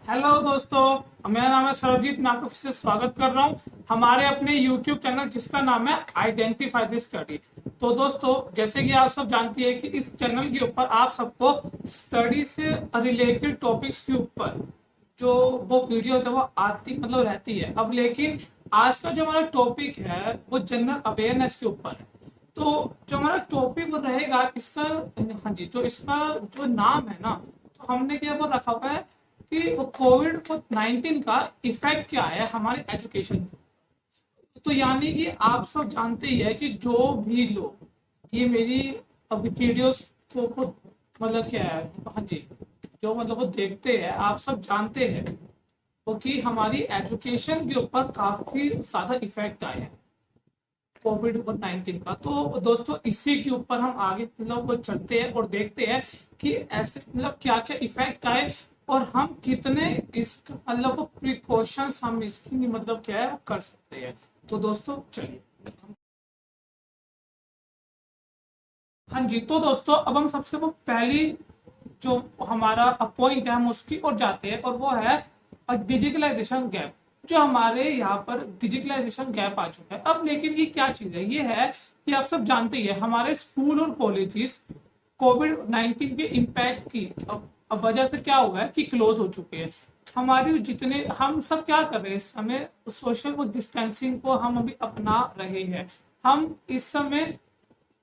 Hello दोस्तों, मेरा नाम है सरबजीत। मैं आपको फिर से स्वागत कर रहा हूँ हमारे अपने YouTube चैनल जिसका नाम है आइडेंटिफाई द स्टडी। तो दोस्तों, जैसे कि आप सब जानती है कि इस चैनल के ऊपर आप सबको स्टडी से रिलेटेड टॉपिक्स के ऊपर जो वो वीडियोस है वो आती रहती है। अब लेकिन आज का जो हमारा टॉपिक है वो जनरल अवेयरनेस के ऊपर है। तो जो हमारा टॉपिक वो रहेगा इसका, हाँ जी, जो इसका जो नाम है ना, तो हमने क्या वो रखा हुआ है कि वो कोविड-19 का इफेक्ट क्या है हमारे एजुकेशन पे। तो यानी कि आप सब जानते ही है कि जो भी लोग ये मेरी अभी वीडियोस को क्या है, हाँ जी, जो वो देखते हैं, आप सब जानते हैं वो कि हमारी एजुकेशन के ऊपर काफी ज्यादा इफेक्ट आया है कोविड-19 का। तो दोस्तों, इसी के ऊपर हम आगे वो चलते हैं और देखते हैं कि ऐसे क्या क्या इफेक्ट आए और हम कितने इस वो प्रिकॉशंस हम इसकी क्या है वो कर सकते हैं। तो दोस्तों चलिए, हाँ जी, तो दोस्तों अब हम सबसे वो पहली जो हमारा पॉइंट है हम उसकी ओर जाते हैं और वो है डिजिटलाइजेशन गैप। जो हमारे यहाँ पर डिजिटलाइजेशन गैप आ चुका है अब, लेकिन ये क्या चीज है, ये है कि आप सब जानते ही है हमारे स्कूल और कॉलेजेस कोविड-19 के इम्पैक्ट की अब वजह से क्या हुआ है कि क्लोज हो चुके हैं। हमारे जितने हम सब क्या कर रहे हैं इस समय, सोशल डिस्टेंसिंग को हम अभी अपना रहे हैं। हम इस समय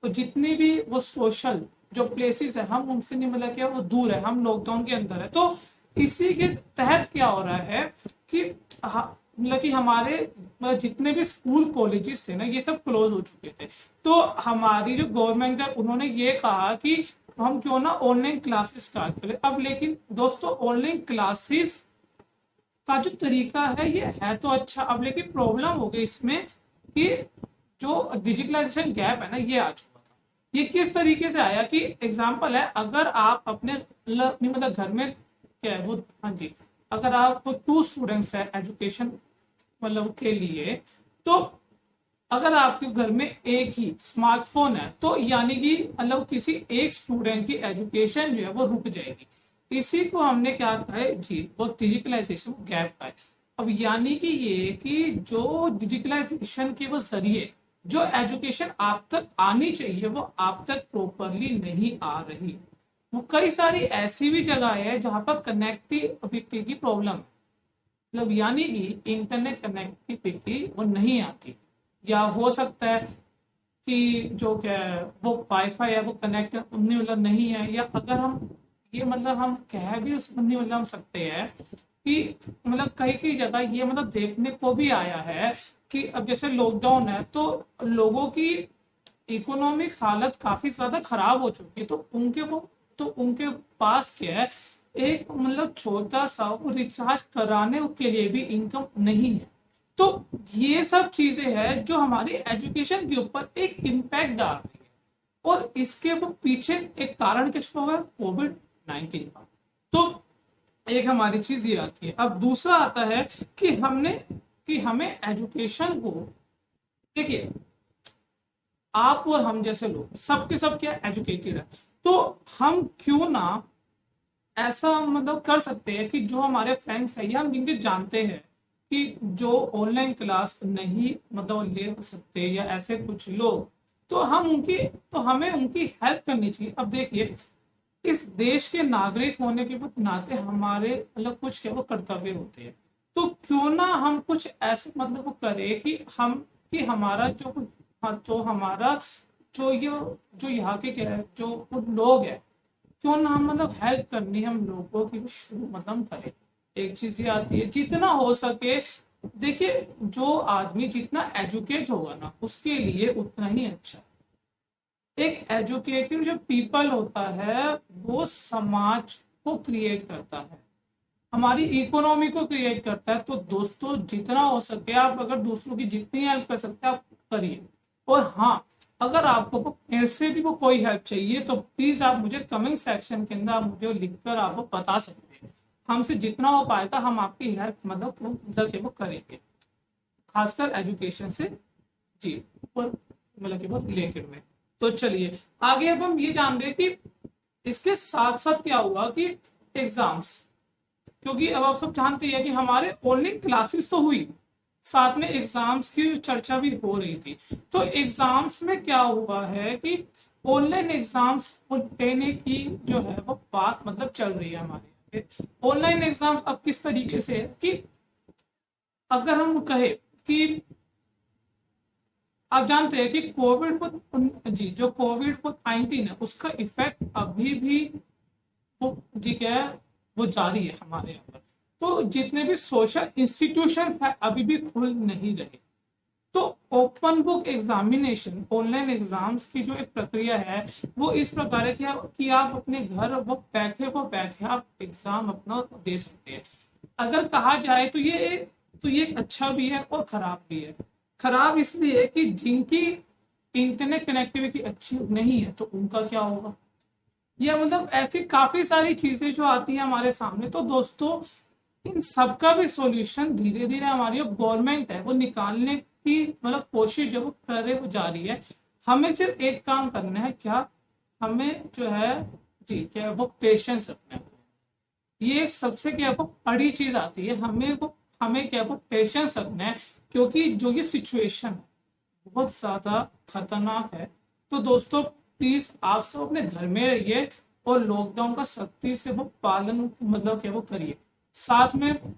तो जितनी भी वो सोशल जो प्लेसेस है हम उनसे नहीं क्या वो दूर है, हम लॉकडाउन के अंदर है। तो इसी के तहत क्या हो रहा है कि कि हमारे जितने भी स्कूल कॉलेजेस थे ना ये सब क्लोज हो चुके थे। तो हमारी जो गवर्नमेंट है उन्होंने ये कहा कि हम क्यों ना ऑनलाइन क्लासेस स्टार्ट करें। अब लेकिन दोस्तों, ऑनलाइन क्लासेस का जो तरीका है ये है तो अच्छा, अब लेकिन प्रॉब्लम हो गई इसमें कि जो डिजिटलाइजेशन गैप है ना ये आ चुका था। ये किस तरीके से आया कि एग्जांपल है, अगर आप अपने घर में क्या है वो, हाँ जी, अगर आप टू स्टूडेंट्स है एजुकेशन के लिए, तो अगर आपके घर में एक ही स्मार्टफोन है तो यानी कि किसी एक स्टूडेंट की एजुकेशन जो है वो रुक जाएगी। इसी को हमने क्या कहा है जी, वो डिजिटलाइजेशन गैप का है। अब यानी कि ये कि जो डिजिटलाइजेशन के वो जरिए जो एजुकेशन आप तक आनी चाहिए वो आप तक प्रॉपरली नहीं आ रही। वो कई सारी ऐसी भी जगह है जहां पर कनेक्टिविटी की प्रॉब्लम, यानी कि इंटरनेट कनेक्टिविटी वो नहीं आती, या हो सकता है कि जो क्या है वो वाईफाई है वो कनेक्ट नहीं है, या अगर हम ये हम कह भी उस हम सकते हैं कि कई कई जगह ये देखने को भी आया है कि अब जैसे लॉकडाउन है तो लोगों की इकोनॉमिक हालत काफी ज्यादा खराब हो चुकी है। तो उनके पास क्या है, एक छोटा सा वो रिचार्ज कराने के लिए भी इनकम नहीं है। तो ये सब चीजें हैं जो हमारी एजुकेशन के ऊपर एक इम्पैक्ट डाल रही है और इसके वो पीछे एक कारण क्या छुपा हुआ है, कोविड-19 का। तो एक हमारी चीज ये आती है। अब दूसरा आता है कि हमें एजुकेशन को, देखिए, आप और हम जैसे लोग सबके सब क्या एजुकेटेड है, तो हम क्यों ना ऐसा कर सकते हैं कि जो हमारे फ्रेंड्स हैं या हम जिनके जानते हैं कि जो ऑनलाइन क्लास नहीं ले सकते या ऐसे कुछ लोग, तो हमें उनकी हेल्प करनी चाहिए। अब देखिए, इस देश के नागरिक होने के नाते हमारे कुछ क्या वो कर्तव्य होते हैं। तो क्यों ना हम कुछ ऐसे वो करें कि हमारा जो हमारा जो यहाँ के क्या है जो लोग है, क्यों ना हम हेल्प करनी है हम लोगों की शुरू करें। एक चीज ये आती है जितना हो सके, देखिए, जो आदमी जितना एजुकेट होगा ना उसके लिए उतना ही अच्छा। एक एजुकेटेड जो पीपल होता है वो समाज को क्रिएट करता है, हमारी इकोनॉमी को क्रिएट करता है। तो दोस्तों, जितना हो सके आप अगर दूसरों की जितनी हेल्प कर सकते हैं आप करिए। और हाँ, अगर आपको मेरे से भी वो कोई हेल्प चाहिए तो प्लीज आप मुझे कमेंट सेक्शन के अंदर आप मुझे लिखकर आप बता सकते हैं। हमसे जितना हो पाएगा हम आपकी हेल्प वो करेंगे, खासकर एजुकेशन से जी ऊपर वो रिलेटेड में। तो चलिए आगे, अब हम ये जान रहे कि इसके साथ साथ क्या हुआ कि एग्जाम्स क्योंकि अब आप सब जानते हैं कि हमारे ऑनलाइन क्लासेस तो हुई, साथ में एग्जाम्स की चर्चा भी हो रही थी। तो एग्जाम्स में क्या हुआ है कि ऑनलाइन एग्जाम्स लेने की जो है वो बात मतलब चल रही है हमारे यहाँ पे। ऑनलाइन एग्जाम्स अब किस तरीके से है कि अगर हम कहे कि आप जानते हैं कि जो कोविड-19 है उसका इफेक्ट अभी भी वो जी क्या है वो जारी है हमारे यहाँ पर। तो जितने भी सोशल इंस्टीट्यूशंस है अभी भी खुल नहीं रहे। तो open book examination online exams की जो एक प्रक्रिया है वो इस प्रकार है कि आप अपने घर वो बैठे आप एग्जाम अपना दे सकते हैं। अगर कहा जाए तो ये अच्छा भी है और खराब भी है। खराब इसलिए है कि जिनकी इंटरनेट कनेक्टिविटी अच्छी नहीं है तो उनका क्या होगा, या मतलब ऐसी काफी सारी चीजें जो आती है हमारे सामने। तो दोस्तों इन सबका भी सॉल्यूशन धीरे धीरे हमारी जो गवर्नमेंट है वो निकालने की मतलब कोशिश जो वो कर रहे वो जारी है। हमें सिर्फ एक काम करना है, क्या हमें जो है जी क्या वो पेशेंस रखना है। ये एक सबसे क्या वो बड़ी चीज आती है, हमें क्या वो पेशेंस रखना है, क्योंकि जो ये सिचुएशन बहुत ज्यादा खतरनाक है। तो दोस्तों प्लीज आप सब अपने घर में रहिए और लॉकडाउन का सख्ती से वो पालन मतलब क्या वो करिए। साथ में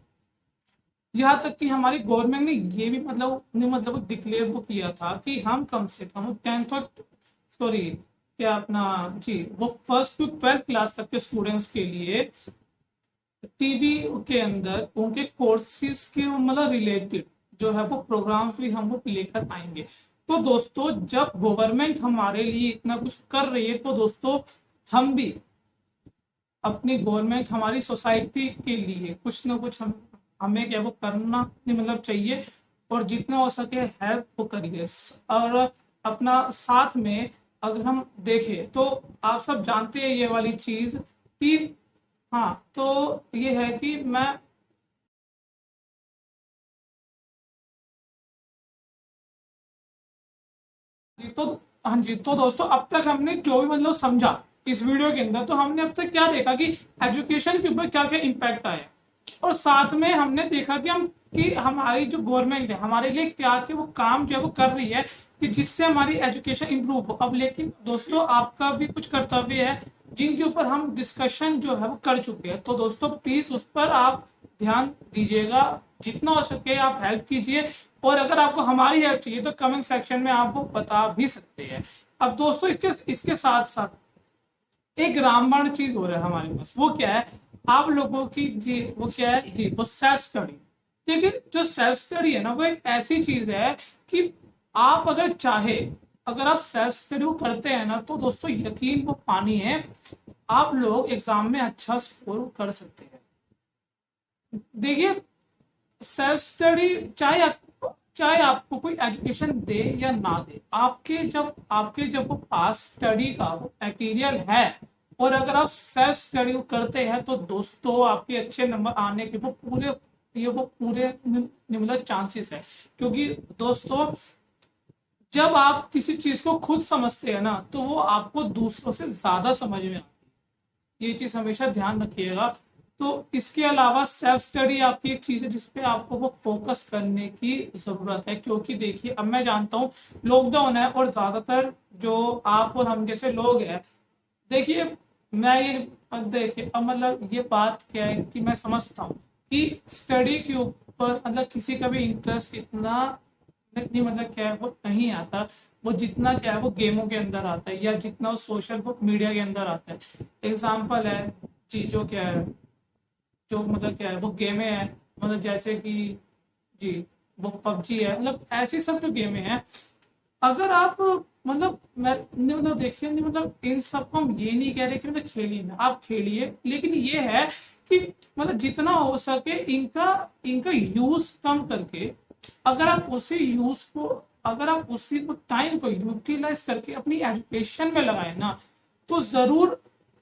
यहाँ तक कि हमारी गवर्नमेंट ने ये भी मतलब डिक्लेयर वो किया था कि हम कम से कम 10th और सॉरी क्या अपना जी वो 1st to 12th क्लास तक के स्टूडेंट्स के लिए टीवी के अंदर उनके कोर्सेज के मतलब रिलेटेड जो है वो प्रोग्राम्स भी हम वो लेकर आएंगे। तो दोस्तों जब गवर्नमेंट हमारे लिए इतना कुछ कर रही है तो दोस्तों हम भी अपनी गवर्नमेंट हमारी सोसाइटी के लिए कुछ ना कुछ हमें क्या वो करना मतलब चाहिए, और जितना हो सके हेल्प वो करिए। और अपना साथ में अगर हम देखें तो आप सब जानते हैं ये वाली चीज कि हाँ तो ये है कि मैं तो हाँ जी तो दोस्तों अब तक हमने जो भी मतलब समझा इस वीडियो के अंदर, तो हमने अब तक क्या देखा कि एजुकेशन के ऊपर क्या क्या इम्पैक्ट आया, और साथ में हमने देखा कि हमारी जो गवर्नमेंट है हमारे लिए क्या क्या वो काम जो है वो कर रही है कि जिससे हमारी एजुकेशन इंप्रूव हो। अब लेकिन दोस्तों आपका भी कुछ कर्तव्य है जिनके ऊपर हम डिस्कशन जो है वो कर चुके हैं। तो दोस्तों प्लीज उस पर आप ध्यान दीजिएगा, जितना हो सके आप हेल्प कीजिए, और अगर आपको हमारी हेल्प चाहिए तो कमेंट सेक्शन में आप वो बता भी सकते हैं। अब दोस्तों इसके साथ साथ एक रामबाण चीज हो रहा है हमारे पास, वो क्या है आप लोगों की जी वो क्या है जी वो सेल्फ स्टडी। देखिए जो सेल्फ स्टडी है ना वो एक ऐसी चीज है कि आप अगर चाहे अगर आप सेल्फ स्टडी करते हैं ना तो दोस्तों यकीन वो पानी है, आप लोग एग्जाम में अच्छा स्कोर कर सकते हैं। देखिए सेल्फ स्टडी चाहे आपको कोई एजुकेशन दे या ना दे, आपके जब वो पास स्टडी का वो मटेरियल है और अगर आप सेल्फ स्टडी करते हैं तो दोस्तों आपके अच्छे नंबर आने के वो पूरे मतलब चांसेस है। क्योंकि दोस्तों जब आप किसी चीज को खुद समझते हैं ना तो वो आपको दूसरों से ज्यादा समझ में आती है, ये चीज हमेशा ध्यान रखिएगा। तो इसके अलावा सेल्फ स्टडी आपकी एक चीज है जिसपे आपको वो फोकस करने की जरूरत है, क्योंकि देखिए अब मैं जानता हूँ लॉकडाउन है और ज्यादातर जो आप और हम जैसे लोग हैं, देखिए मैं ये देखिए अब मतलब ये बात क्या है कि मैं समझता हूँ कि स्टडी के ऊपर मतलब किसी का भी इंटरेस्ट इतनी मतलब क्या है वो नहीं आता, वो जितना क्या है वो गेमों के अंदर आता है या जितना वो सोशल मीडिया के अंदर आता है। एग्जाम्पल है जी जो क्या है जो मतलब क्या है वो गेमें हैं, मतलब जैसे कि जी वो पबजी है, मतलब ऐसी सब जो गेमें हैं अगर आप मतलब मैं मतलब देखिए नहीं मतलब इन सबको हम ये नहीं कह रहे कि मतलब खेलिए ना, आप खेलिए, लेकिन ये है कि मतलब जितना हो सके इनका इनका यूज कम करके अगर आप उसी टाइम को यूटिलाइज करके अपनी एजुकेशन में लगाए ना तो जरूर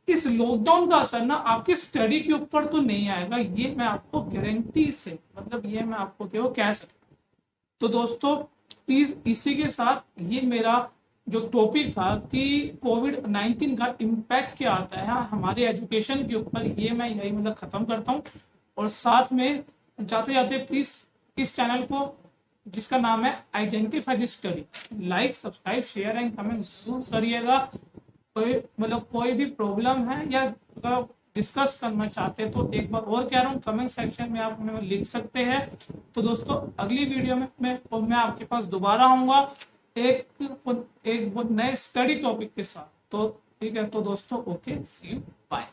इस लॉकडाउन का असर ना आपकी स्टडी के ऊपर तो नहीं आएगा, ये मैं आपको गारंटी से मतलब ये मैं आपको क्या कह सकता हूँ। तो दोस्तों प्लीज इसी के साथ ये मेरा जो टॉपिक था कि कोविड-19 का इम्पैक्ट क्या आता है हमारे एजुकेशन के ऊपर, ये मैं यही मतलब खत्म करता हूँ। और साथ में जाते जाते प्लीज इस चैनल को जिसका नाम है identify the study, like subscribe share and comment जरूर करिएगा। कोई भी प्रॉब्लम है या डिस्कस करना चाहते हैं तो एक बार और कह रहा हूँ कमेंट सेक्शन में आप हमें लिख सकते हैं। तो दोस्तों अगली वीडियो में मैं आपके पास दोबारा आऊंगा एक नए स्टडी टॉपिक के साथ। तो ठीक है, तो दोस्तों ओके, सी यू, बाय।